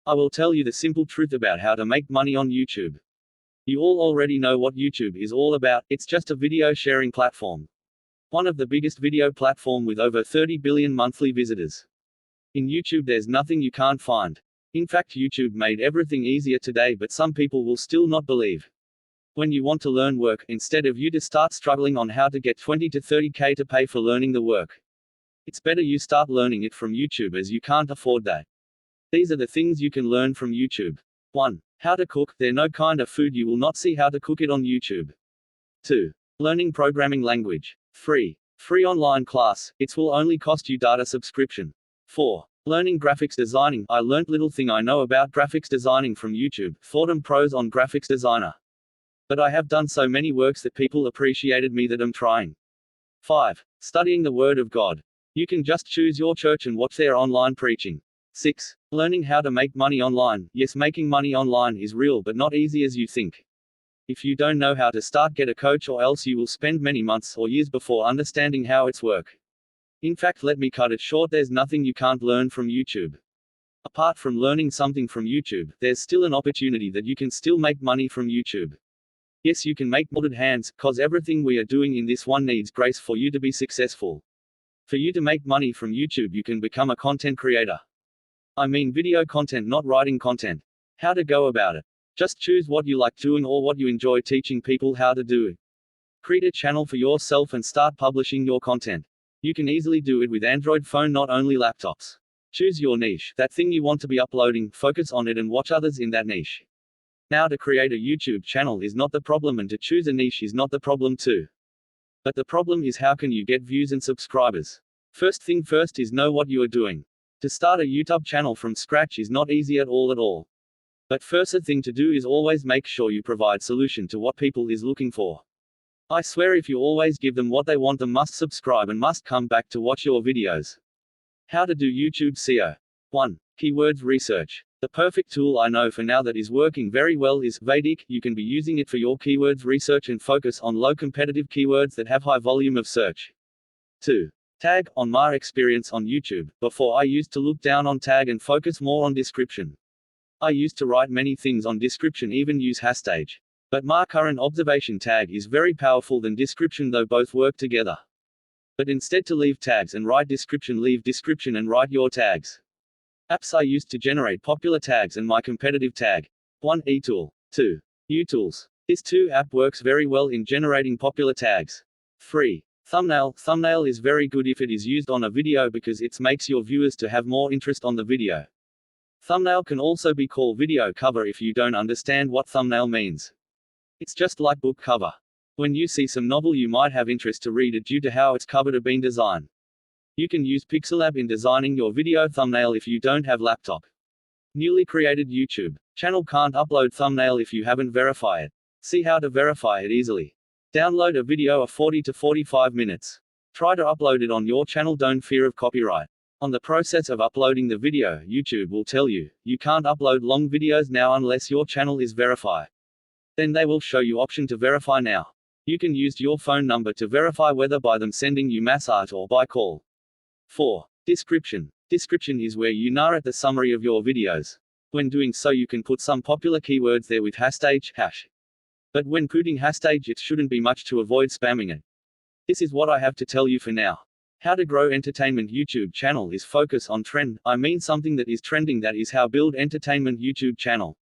I will tell you the simple truth about how to make money on YouTube. You all already know what YouTube is all about, it's just a video sharing platform. One of the biggest video platform with over 30 billion monthly visitors. In YouTube there's nothing you can't find. In fact YouTube made everything easier today, but some people will still not believe. When you want to learn work, instead of you to start struggling on how to get 20 to 30k to pay for learning the work, it's better you start learning it from YouTube, as you can't afford that. These are the things you can learn from YouTube. 1. How to cook. There no kind of food you will not see how to cook it on YouTube. 2. Learning programming language. 3. Free online class. It will only cost you data subscription. 4. Learning graphics designing. I learnt little thing I know about graphics designing from YouTube, thought I'm pros on graphics designer. But I have done so many works that people appreciated me that I'm trying. 5. Studying the Word of God. You can just choose your church and watch their online preaching. 6. Learning how to make money online. Yes, making money online is real but not easy as you think. If you don't know how to start, get a coach, or else you will spend many months or years before understanding how it's work. In fact, let me cut it short, there's nothing you can't learn from YouTube. Apart from learning something from YouTube, there's still an opportunity that you can still make money from YouTube. Yes, you can make molded hands, cause everything we are doing in this one needs grace for you to be successful. For you to make money from YouTube, you can become a content creator. I mean video content, not writing content. How to go about it? Just choose what you like doing or what you enjoy teaching people how to do. Create a channel for yourself and start publishing your content. You can easily do it with Android phone, not only laptops. Choose your niche, that thing you want to be uploading, focus on it and watch others in that niche. Now to create a YouTube channel is not the problem, and to choose a niche is not the problem too. But the problem is how can you get views and subscribers? First thing first is know what you are doing. To start a YouTube channel from scratch is not easy at all. But first thing to do is always make sure you provide solution to what people is looking for. I swear if you always give them what they want, they must subscribe and must come back to watch your videos. How to do YouTube SEO. 1. Keywords research. The perfect tool I know for now that is working very well is Vedic. You can be using it for your keywords research and focus on low competitive keywords that have high volume of search. 2. Tag. On my experience on YouTube, before I used to look down on tag and focus more on description. I used to write many things on description, even use hashtag. But my current observation, tag is very powerful than description, though both work together. But instead to leave tags and write description, leave description and write your tags. Apps I used to generate popular tags and my competitive tag. 1. eTool. 2. uTools. This 2 app works very well in generating popular tags. 3. Thumbnail. Thumbnail is very good if it is used on a video because it makes your viewers to have more interest on the video. Thumbnail can also be called video cover if you don't understand what thumbnail means. It's just like book cover. When you see some novel you might have interest to read it due to how its cover has been designed. You can use Pixelab in designing your video thumbnail if you don't have laptop. Newly created YouTube channel can't upload thumbnail if you haven't verified it. See how to verify it easily. Download a video of 40 to 45 minutes. Try to upload it on your channel, don't fear of copyright. On the process of uploading the video, YouTube will tell you, you can't upload long videos now unless your channel is verified. Then they will show you option to verify now. You can use your phone number to verify, whether by them sending you mass art or by call. 4. Description. Description is where you narrate the summary of your videos. When doing so you can put some popular keywords there with hashtag, hash. But when putting hashtag it shouldn't be much to avoid spamming it. This is what I have to tell you for now. How to grow entertainment YouTube channel is focus on trend. I mean something that is trending, that is how build entertainment YouTube channel.